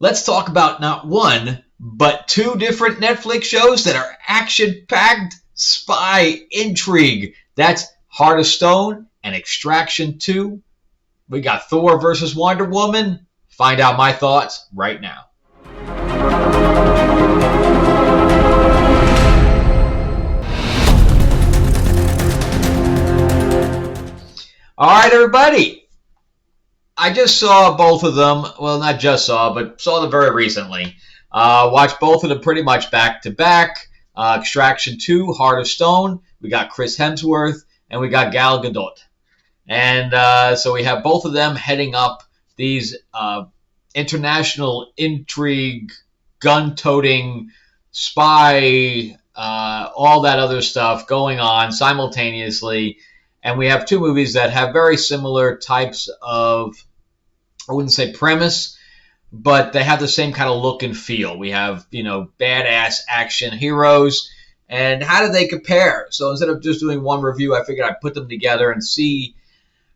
let's talk about not one, but two different Netflix shows that are action-packed spy intrigue. That's Heart of Stone and Extraction 2. We got Thor versus Wonder Woman. Find out my thoughts right now. All right, everybody. I just saw both of them. Well, not just saw, but saw them very recently. Watched both of them pretty much back to back. Extraction 2, Heart of Stone. We got Chris Hemsworth, and we got Gal Gadot. And so we have both of them heading up these international intrigue, gun-toting, spy, all that other stuff going on simultaneously. And we have two movies that have very similar types of, I wouldn't say premise, but they have the same kind of look and feel. We have, badass action heroes. And how do they compare? So instead of just doing one review, I figured I'd put them together and see,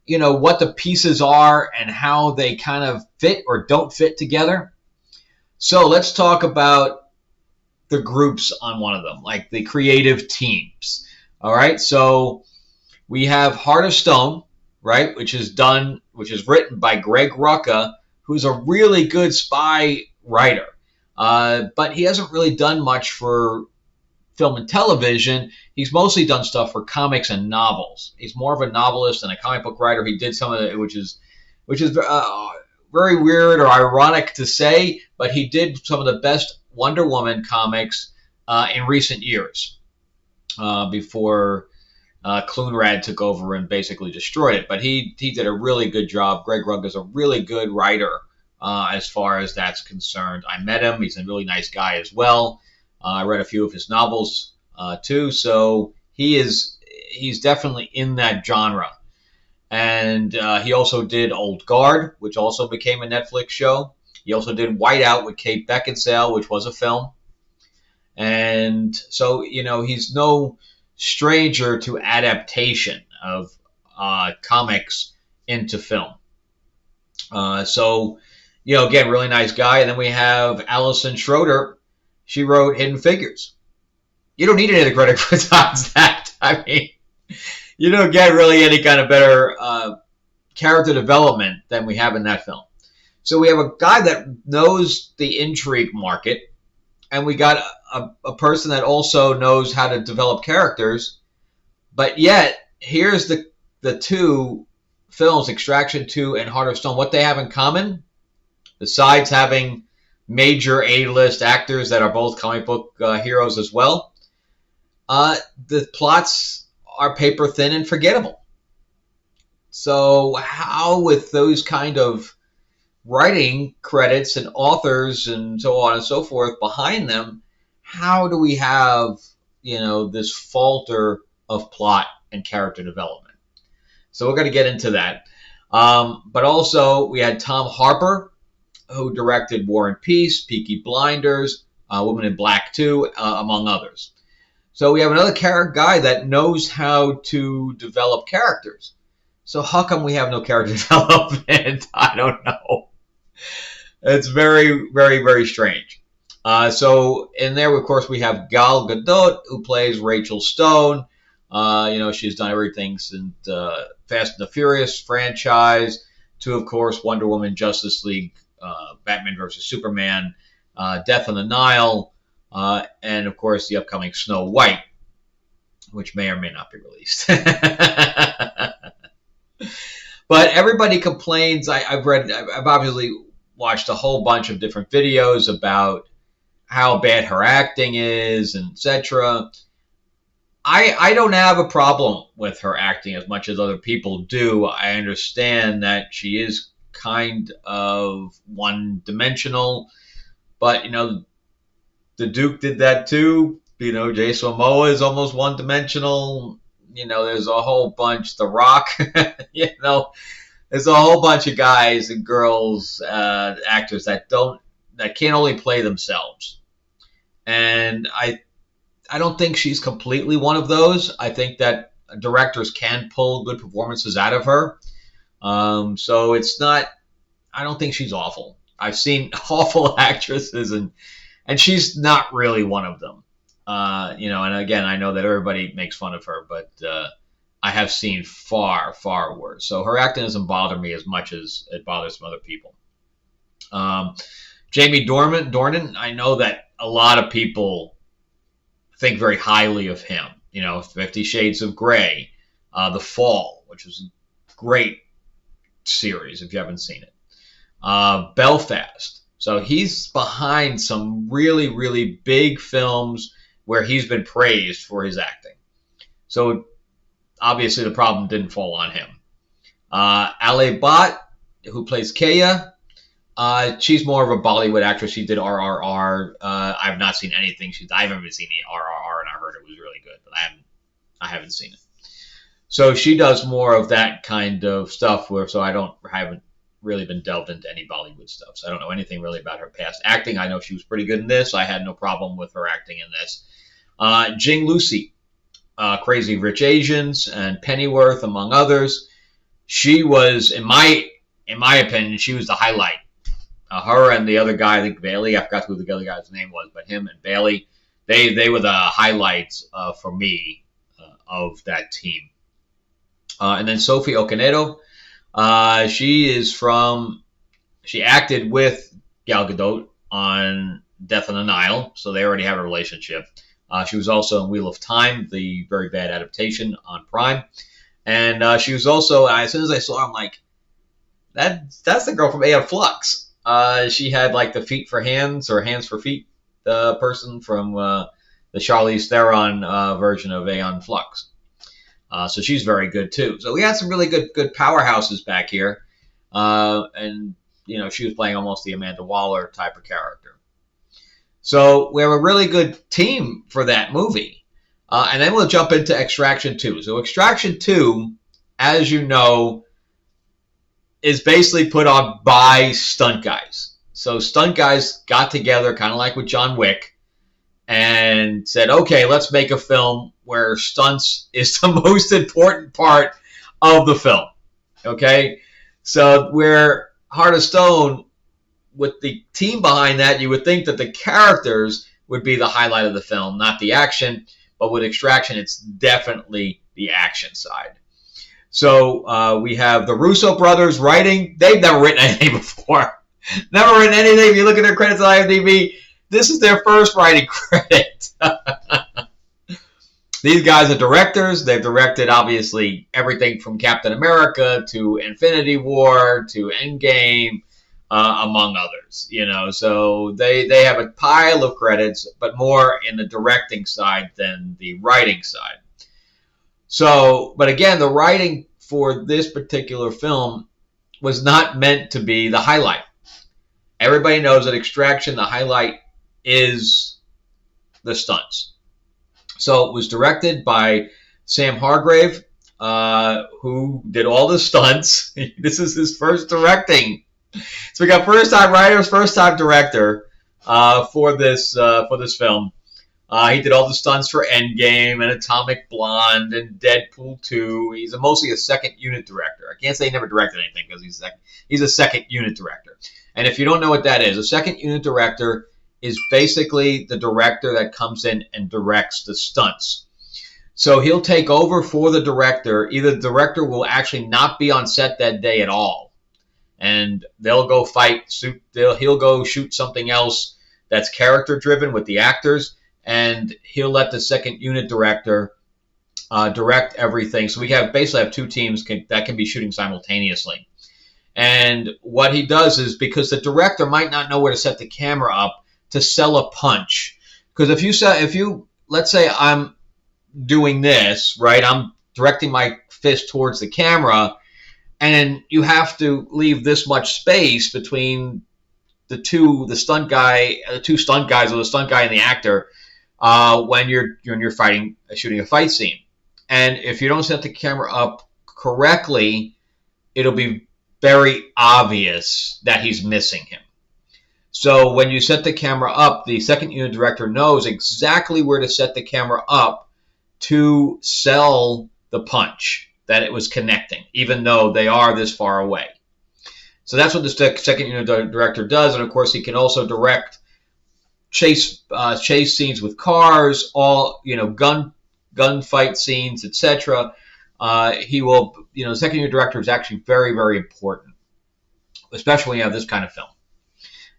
what the pieces are and how they kind of fit or don't fit together. So let's talk about the groups on one of them, like the creative teams. All right, so we have Heart of Stone, right, which is written by Greg Rucka, who's a really good spy writer. But he hasn't really done much for film and television. He's mostly done stuff for comics and novels. He's more of a novelist than a comic book writer. He did some of it, which is very weird or ironic to say, but he did some of the best Wonder Woman comics in recent years before Clunrad took over and basically destroyed it. But he did a really good job. Greg Rucka's a really good writer as far as that's concerned. I met him. He's a really nice guy as well. I read a few of his novels too. So he's definitely in that genre. And he also did Old Guard, which also became a Netflix show. He also did Whiteout with Kate Beckinsale, which was a film. And so, he's no stranger to adaptation of comics into film. So, again, really nice guy. And then we have Allison Schroeder. She wrote Hidden Figures. You don't need any of the credit besides that. I mean, you don't get really any kind of better character development than we have in that film. So we have a guy that knows the intrigue market, and we got a person that also knows how to develop characters. But yet, here's the two films, Extraction 2 and Heart of Stone. What they have in common, besides having major A-list actors that are both comic book heroes as well, the plots are paper thin and forgettable. So how, with those kind of writing credits and authors and so on and so forth behind them, how do we have, this falter of plot and character development? So we're going to get into that. But also we had Tom Harper, who directed War and Peace, Peaky Blinders, Woman in Black 2, among others. So we have another guy that knows how to develop characters. So how come we have no character development? I don't know. It's very, very, very strange. So in there, of course, we have Gal Gadot, who plays Rachel Stone. She's done everything since Fast and the Furious franchise to, of course, Wonder Woman, Justice League, Batman vs. Superman, Death on the Nile, and, of course, the upcoming Snow White, which may or may not be released. But everybody complains. I've obviously watched a whole bunch of different videos about how bad her acting is, and etc. I don't have a problem with her acting as much as other people do. I understand that she is kind of one-dimensional, but, the Duke did that too. Jason Momoa is almost one-dimensional. There's a whole bunch. The Rock, there's a whole bunch of guys and girls, actors that can only play themselves. And I don't think she's completely one of those. I think that directors can pull good performances out of her. So it's not, I don't think she's awful. I've seen awful actresses, and she's not really one of them. And again, I know that everybody makes fun of her, but I have seen far, far worse. So her acting doesn't bother me as much as it bothers some other people. Jamie Dornan, I know that a lot of people think very highly of him. 50 Shades of Grey, The Fall, which was a great series if you haven't seen it. Belfast. So he's behind some really, really big films where he's been praised for his acting. So obviously the problem didn't fall on him. Ale Bhatt, who plays Kaya, she's more of a Bollywood actress. She did RRR. I've not seen anything. I haven't even seen the RRR, and I heard it was really good, but I haven't seen it. So she does more of that kind of stuff. So I haven't really been delved into any Bollywood stuff. So I don't know anything really about her past acting. I know she was pretty good in this. I had no problem with her acting in this. Jing Lucy, Crazy Rich Asians and Pennyworth, among others. She was, in my opinion, she was the highlight. Her and the other guy, I think Bailey, I forgot who the other guy's name was, but him and Bailey, they were the highlights for me of that team. And then Sophie Okonedo, she acted with Gal Gadot on Death on the Nile, so they already have a relationship. She was also in Wheel of Time, the very bad adaptation on Prime. And she was also, as soon as I saw her, I'm like, that's the girl from Aeon Flux. She had like the feet for hands or hands for feet, the person from the Charlize Theron version of Aeon Flux. So she's very good too. So we had some really good powerhouses back here. And, she was playing almost the Amanda Waller type of character. So we have a really good team for that movie. And then we'll jump into Extraction 2. So Extraction 2, as you know, is basically put on by stunt guys. So stunt guys got together, kind of like with John Wick, and said, okay, let's make a film where stunts is the most important part of the film. Okay? So where Heart of Stone, with the team behind that, you would think that the characters would be the highlight of the film, not the action. But with Extraction, it's definitely the action side. So we have the Russo Brothers writing. They've never written anything before. Never written anything. If you look at their credits on IMDb, this is their first writing credit. These guys are directors. They've directed, obviously, everything from Captain America to Infinity War to Endgame, among others. So they have a pile of credits, but more in the directing side than the writing side. So, but again, the writing for this particular film was not meant to be the highlight. Everybody knows that Extraction, the highlight is the stunts. So it was directed by Sam Hargrave, who did all the stunts. This is his first directing. So we got first-time writers, first-time director for this film. He did all the stunts for Endgame and Atomic Blonde and Deadpool 2. He's mostly a second unit director. I can't say he never directed anything because he's a second unit director. And if you don't know what that is, a second unit director is basically the director that comes in and directs the stunts. So he'll take over for the director. Either the director will actually not be on set that day at all, and they'll go he'll go shoot something else that's character driven with the actors, and he'll let the second unit director direct everything. So we basically have two teams that can be shooting simultaneously. And what he does is, because the director might not know where to set the camera up to sell a punch. Because let's say I'm doing this, right? I'm directing my fist towards the camera, and you have to leave this much space between the two stunt guys, or the stunt guy and the actor, when you're shooting a fight scene. And if you don't set the camera up correctly, it'll be very obvious that he's missing him. So when you set the camera up, the second unit director knows exactly where to set the camera up to sell the punch, that it was connecting, even though they are this far away. So that's what the second unit director does, and of course he can also direct chase scenes with cars, all gunfight scenes, etc. He will, the second unit director is actually very, very important, especially when you have this kind of film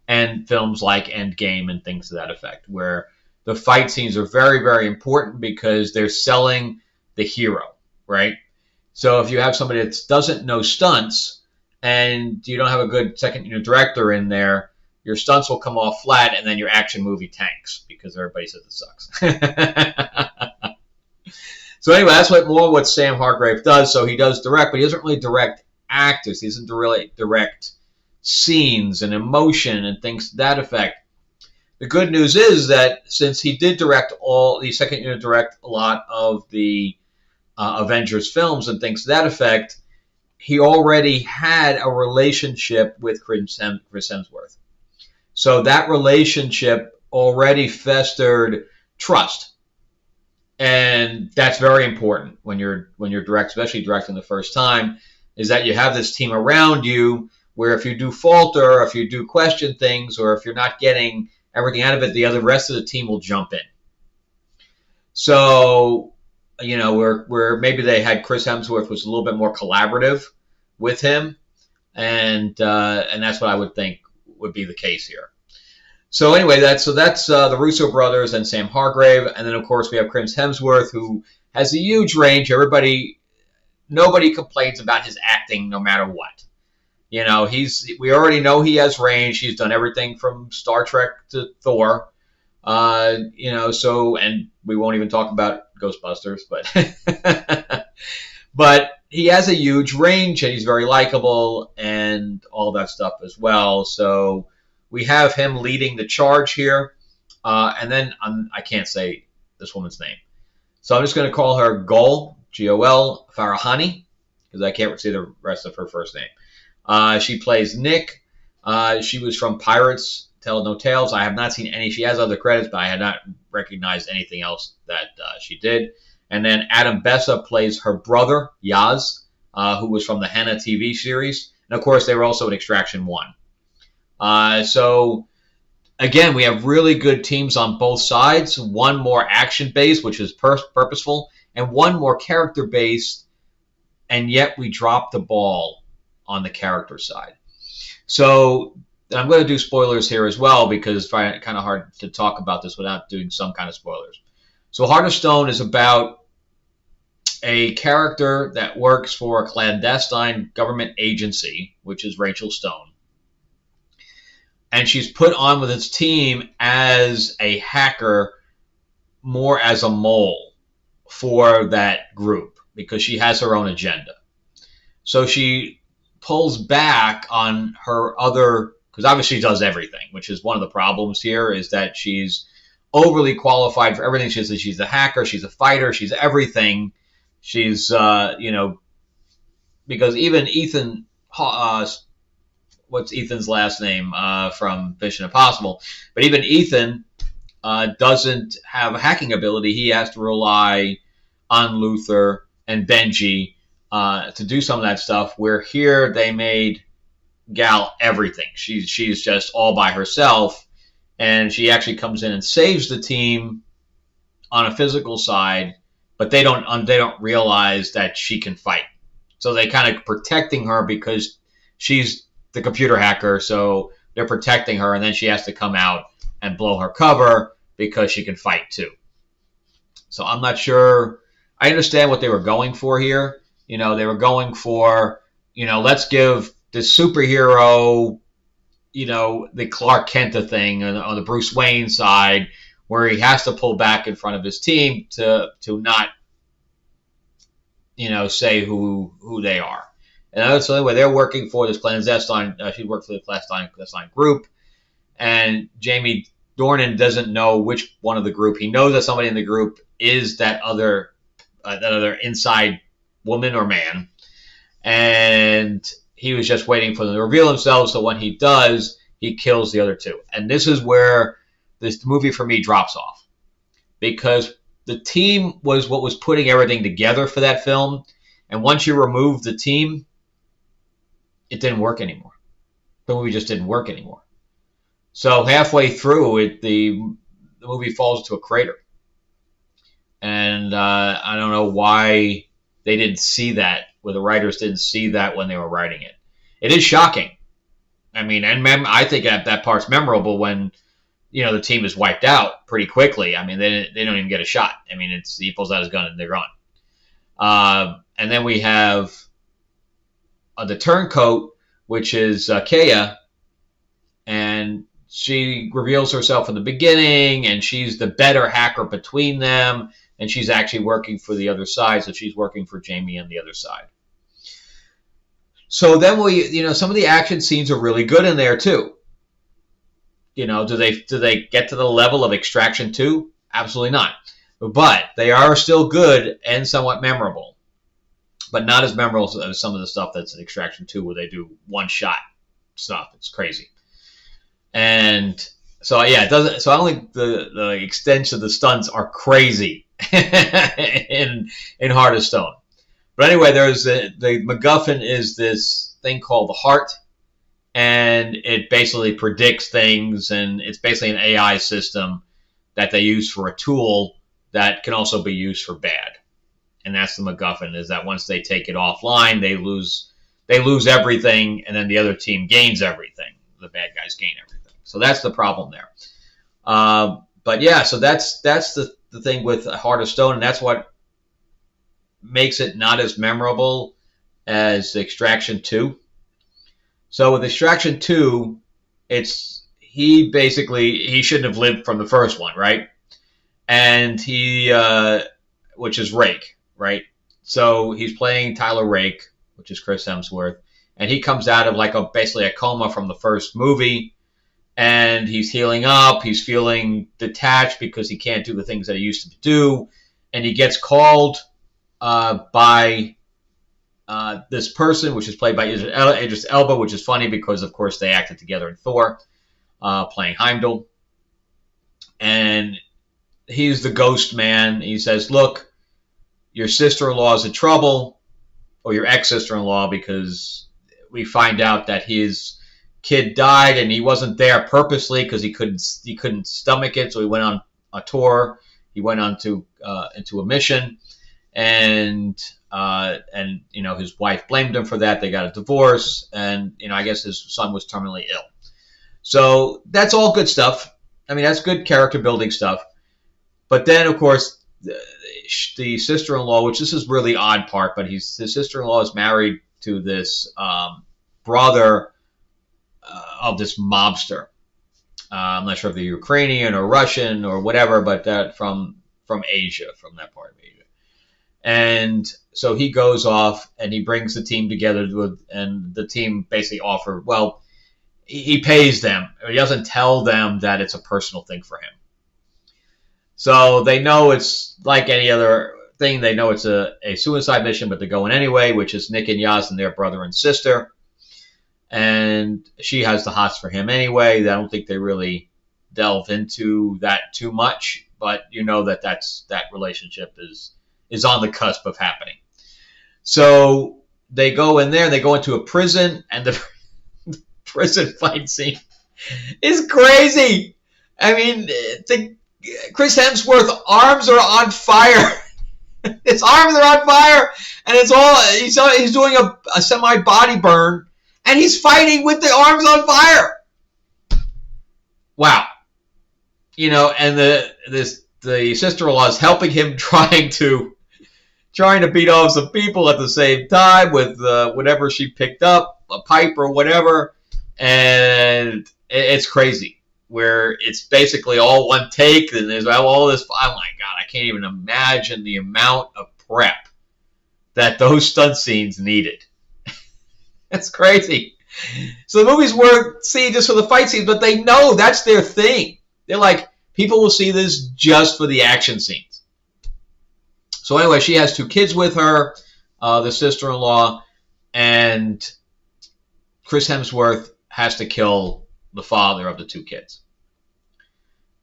and films like Endgame and things to that effect, where the fight scenes are very, very important because they're selling the hero, right? So if you have somebody that doesn't know stunts and you don't have a good second unit director in there, your stunts will come off flat and then your action movie tanks because everybody says it sucks. So anyway, that's what Sam Hargrave does. So he does direct, but he doesn't really direct actors. He doesn't really direct scenes and emotion and things to that effect. The good news is that since he did direct second unit direct a lot of the Avengers films and things to that effect, he already had a relationship with Chris Hemsworth. So that relationship already festered trust. And that's very important when you're especially directing the first time, is that you have this team around you where if you do falter, or if you do question things, or if you're not getting everything out of it, the rest of the team will jump in. So, where maybe they had Chris Hemsworth was a little bit more collaborative with him, and that's what I would think would be the case here. So anyway, that's the Russo brothers and Sam Hargrave, and then of course we have Chris Hemsworth, who has a huge range. Nobody complains about his acting, no matter what. We already know he has range. He's done everything from Star Trek to Thor. And we won't even talk about Ghostbusters, but he has a huge range and he's very likable and all that stuff as well. So we have him leading the charge here. And then I can't say this woman's name. So I'm just going to call her Gol, G-O-L, Farahani, because I can't see the rest of her first name. She plays Nick. She was from Pirates Tell No Tales. I have not seen any. She has other credits, but I had not recognized anything else that she did. And then Adam Bessa plays her brother, Yaz, who was from the Henna TV series. And, of course, they were also in Extraction 1. So, again, we have really good teams on both sides. One more action-based, which is purposeful, and one more character-based, and yet we dropped the ball on the character side. So I'm going to do spoilers here as well because it's kind of hard to talk about this without doing some kind of spoilers. So Heart of Stone is about a character that works for a clandestine government agency, which is Rachel Stone. And she's put on with its team as a hacker, more as a mole for that group because she has her own agenda. So she pulls back on her other, because obviously she does everything, which is one of the problems here, is that she's overly qualified for everything. She's a hacker, she's a fighter, she's everything. She's, because even Ethan, what's Ethan's last name from Mission Impossible? But even Ethan doesn't have a hacking ability. He has to rely on Luther and Benji to do some of that stuff, where here they made Gal everything. She's just all by herself, and she actually comes in and saves the team on a physical side, but they don't realize that she can fight. So they kind of protecting her because she's the computer hacker, so they're protecting her, and then she has to come out and blow her cover because she can fight too. So I'm not sure. I understand what they were going for here. They were going for, let's give the superhero, the Clark Kent thing on the Bruce Wayne side, where he has to pull back in front of his team to not, say who they are. And so anyway, they're working for this clandestine. She works for the clandestine group, and Jamie Dornan doesn't know which one of the group. He knows that somebody in the group is that other inside woman or man, and he was just waiting for them to reveal themselves, so when he does, he kills the other two. And this is where this movie for me drops off, because the team was what was putting everything together for that film, and once you remove the team, it didn't work anymore. the movie just didn't work anymore. So halfway through it, the movie falls into a crater. And I don't know why they didn't see that, or the writers didn't see that when they were writing it. It is shocking. I mean, and I think that part's memorable when, the team is wiped out pretty quickly. I mean, they don't even get a shot. I mean, he pulls out his gun and they're gone. And then we have the turncoat, which is Kea, and she reveals herself in the beginning, and she's the better hacker between them, and she's actually working for the other side, so she's working for Jamie on the other side. So then some of the action scenes are really good in there too. Do they get to the level of Extraction 2? Absolutely not. But they are still good and somewhat memorable. But not as memorable as some of the stuff that's in Extraction 2 where they do one-shot stuff. It's crazy. And so, yeah, it doesn't. So I don't think the extent of the stunts are crazy in Heart of Stone. But anyway, there's the MacGuffin is this thing called the Heart, and it basically predicts things, and it's basically an AI system that they use for a tool that can also be used for bad. And that's the MacGuffin, is that once they take it offline, they lose everything, and then the other team gains everything. The bad guys gain everything. So that's the problem there. But yeah, so that's the thing with Heart of Stone, and that's what makes it not as memorable as Extraction 2. So with Extraction 2, he shouldn't have lived from the first one, right? And which is Rake, right? So he's playing Tyler Rake, which is Chris Hemsworth, and he comes out of basically a coma from the first movie, and he's healing up. He's feeling detached because he can't do the things that he used to do, and he gets called by this person, which is played by Idris Elba, which is funny because, of course, they acted together in Thor, playing Heimdall. And he's the ghost man. He says, look, your sister-in-law is in trouble, or your ex-sister-in-law, because we find out that his kid died, and he wasn't there purposely because he couldn't stomach it, so he went on a tour. He went on into a mission, and his wife blamed him for that. They got a divorce, and I guess his son was terminally ill. So that's all good stuff. I mean, that's good character building stuff. But then, of course, the sister-in-law, which this is really odd part, but his sister-in-law is married to this brother of this mobster. I'm not sure if they're Ukrainian or Russian or whatever, but from Asia, from that part of Asia. And so he goes off and he brings the team together, and the team basically he pays them. He doesn't tell them that it's a personal thing for him. So they know it's like any other thing. They know it's a suicide mission, but they're going anyway, which is Nick and Yaz and their brother and sister. And she has the hots for him anyway. I don't think they really delve into that too much, but that relationship is on the cusp of happening. So they go in there, they go into a prison, and the prison fight scene is crazy. I mean, Chris Hemsworth's arms are on fire. His arms are on fire, and he's doing a semi-body burn, and he's fighting with the arms on fire. Wow. And the sister-in-law is helping him trying to beat off some people at the same time with whatever she picked up, a pipe or whatever, and it's crazy, where it's basically all one take, and there's all this. Oh my God, I can't even imagine the amount of prep that those stunt scenes needed. That's crazy. So the movie's worth seeing just for the fight scenes, but they know that's their thing. They're like, people will see this just for the action scenes. So anyway, she has 2 kids with her, the sister-in-law, and Chris Hemsworth has to kill the father of the 2 kids,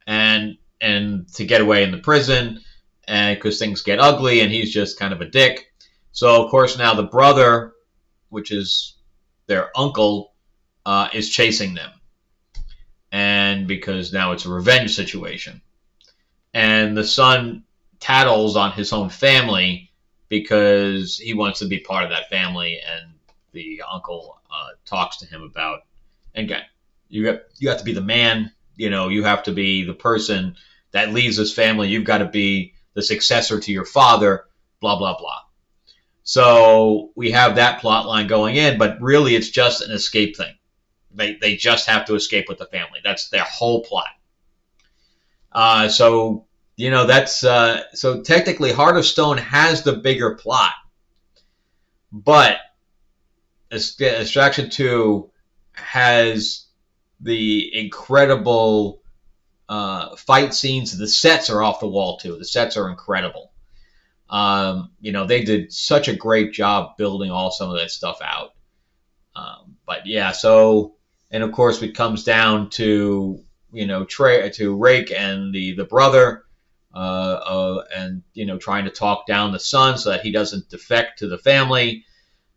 and to get away in the prison, and because things get ugly, and he's just kind of a dick. So of course now the brother, which is their uncle, is chasing them. And because now it's a revenge situation. And the son tattles on his own family because he wants to be part of that family, and the uncle talks to him about, and again, you have to be the man, you have to be the person that leads this family, you've got to be the successor to your father, blah, blah, blah. So we have that plot line going in, but really it's just an escape thing. They just have to escape with the family. That's their whole plot. So technically Heart of Stone has the bigger plot, but Extraction 2 has the incredible fight scenes. The sets are off the wall too. The sets are incredible. They did such a great job building some of that stuff out. But yeah, and of course it comes down to to Rake and the brother, and trying to talk down the son so that he doesn't defect to the family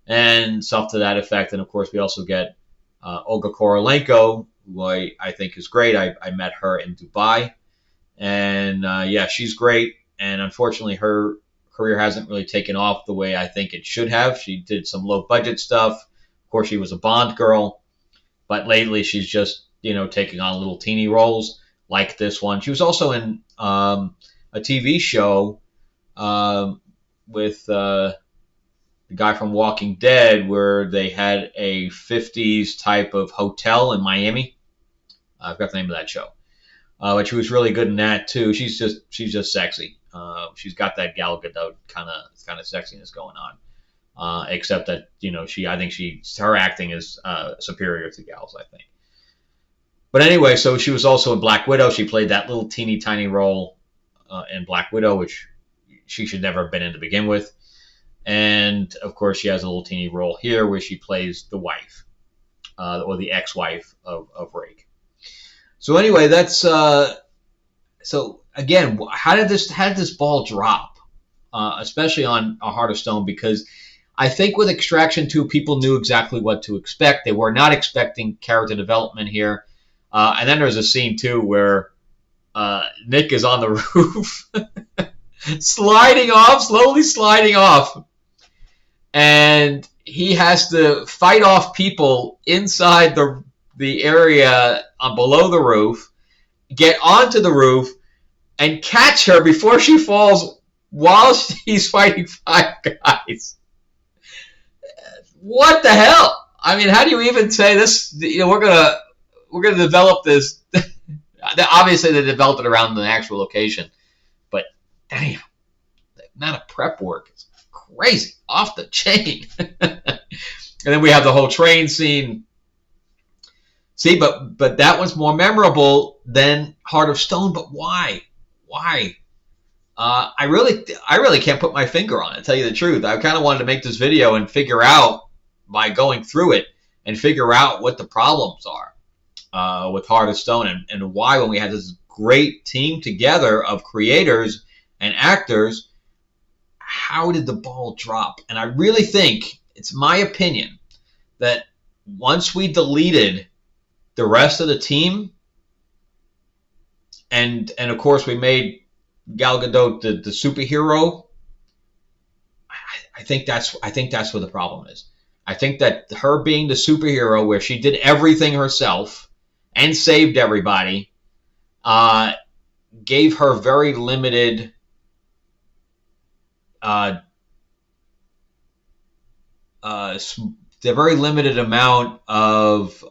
and stuff to that effect. And of course we also get Olga Korolenko, who I think is great. I met her in Dubai, and she's great. And unfortunately her career hasn't really taken off the way I think it should have. She did some low budget stuff. Of course she was a Bond girl, but lately she's just taking on little teeny roles like this one. She was also in a TV show with the guy from Walking Dead, where they had a 50s type of hotel in Miami. I forgot the name of that show, but she was really good in that too. She's just sexy. She's got that Gal Gadot kind of sexiness going on, except that I think her acting is superior to Gal's, I think. But anyway, so she was also in Black Widow. She played that little teeny tiny role in Black Widow, which she should never have been in to begin with. And of course, she has a little teeny role here where she plays the wife, or the ex-wife of Rake. So anyway, that's so again, how did this ball drop, especially on A Heart of Stone? Because I think with Extraction 2, people knew exactly what to expect. They were not expecting character development here. And then there's a scene too where Nick is on the roof, slowly sliding off, and he has to fight off people inside the area below the roof, get onto the roof, and catch her before she falls while he's fighting 5 guys. What the hell? I mean, how do you even say this? We're gonna develop this. Obviously, they developed it around the actual location, but damn, the amount of prep work is crazy, off the chain. And then we have the whole train scene. See, but that one's more memorable than Heart of Stone. But why? Why? I really can't put my finger on it, to tell you the truth. I kind of wanted to make this video and figure out, by going through it, and figure out what the problems are with Heart of Stone, and why, when we had this great team together of creators and actors, how did the ball drop? And I really think, it's my opinion, that once we deleted the rest of the team, and of course we made Gal Gadot the superhero, I think that's where the problem is. I think that her being the superhero, where she did everything herself and saved everybody, gave her very limited the very limited amount of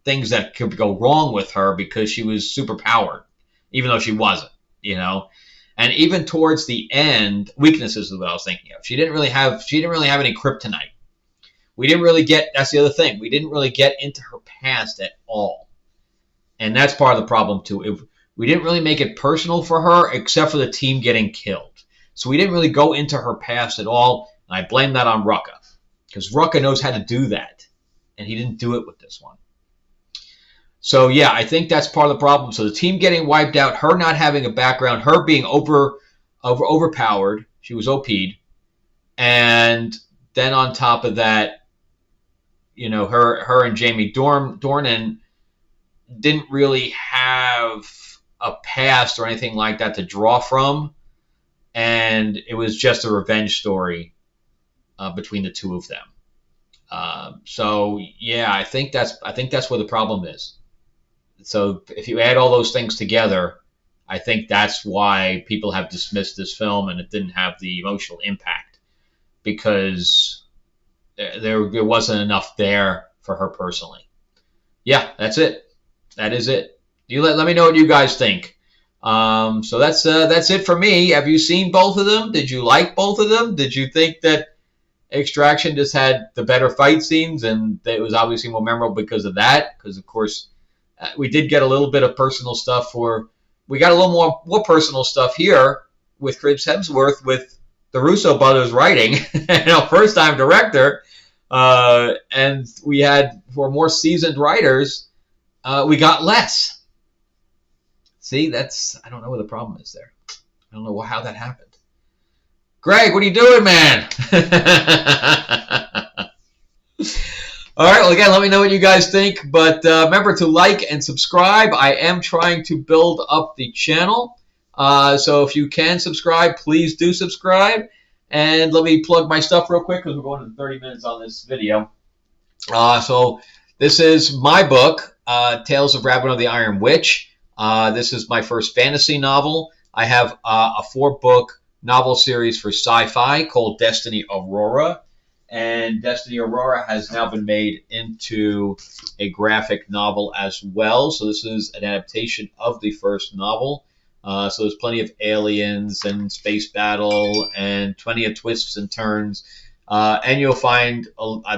things that could go wrong with her, because she was superpowered, even though she wasn't, And even towards the end, weaknesses is what I was thinking of. She didn't really have any kryptonite. We didn't really get, that's the other thing, we didn't really get into her past at all. And that's part of the problem too. We didn't really make it personal for her, except for the team getting killed. So we didn't really go into her past at all. And I blame that on Rucka, because Rucka knows how to do that, and he didn't do it with this one. So yeah, I think that's part of the problem. So the team getting wiped out, her not having a background, her being overpowered, she was OP'd, and then on top of that, her and Jamie Dornan didn't really have a past or anything like that to draw from, and it was just a revenge story between the two of them. So yeah, I think that's where the problem is. So if you add all those things together, I think that's why people have dismissed this film and it didn't have the emotional impact, because there wasn't enough there for her personally. Yeah, that's it. That is it. You let me know what you guys think. So that's it for me. Have you seen both of them? Did you like both of them? Did you think that Extraction just had the better fight scenes and it was obviously more memorable because of that? Because of course we did get a little bit of personal stuff we got a little more personal stuff here with Chris Hemsworth with the Russo Brothers writing, first time director, and we had, for more seasoned writers, we got less. See, I don't know what the problem is there. I don't know how that happened. Greg, what are you doing, man? All right, well, again, let me know what you guys think. But remember to like and subscribe. I am trying to build up the channel. So if you can subscribe, please do subscribe. And let me plug my stuff real quick because we're going to 30 minutes on this video. So this is my book, Tales of Rabbit of the Iron Witch. This is my first fantasy novel. I have a 4-book novel series for sci-fi called Destiny Aurora. And Destiny Aurora has now been made into a graphic novel as well. So this is an adaptation of the first novel. So there's plenty of aliens and space battle and plenty of twists and turns. And you'll find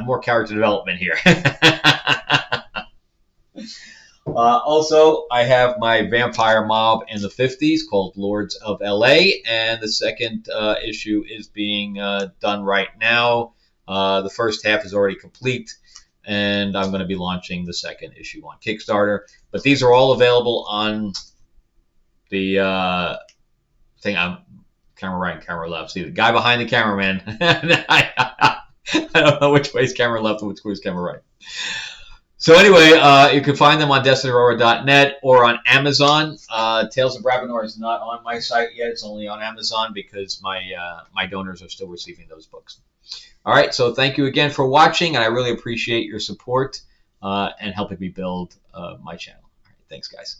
more character development here. Also, I have my vampire mob in the 50s called Lords of LA. And the second issue is being done right now. The first half is already complete, and I'm going to be launching the second issue on Kickstarter. But these are all available on the thing. I'm camera right and camera left. See, the guy behind the cameraman. I don't know which way is camera left and which way is camera right. So anyway, you can find them on DestinyAurora.net or on Amazon. Tales of Ravenor is not on my site yet. It's only on Amazon because my donors are still receiving those books. All right, so thank you again for watching, and I really appreciate your support and helping me build my channel. All right, thanks, guys.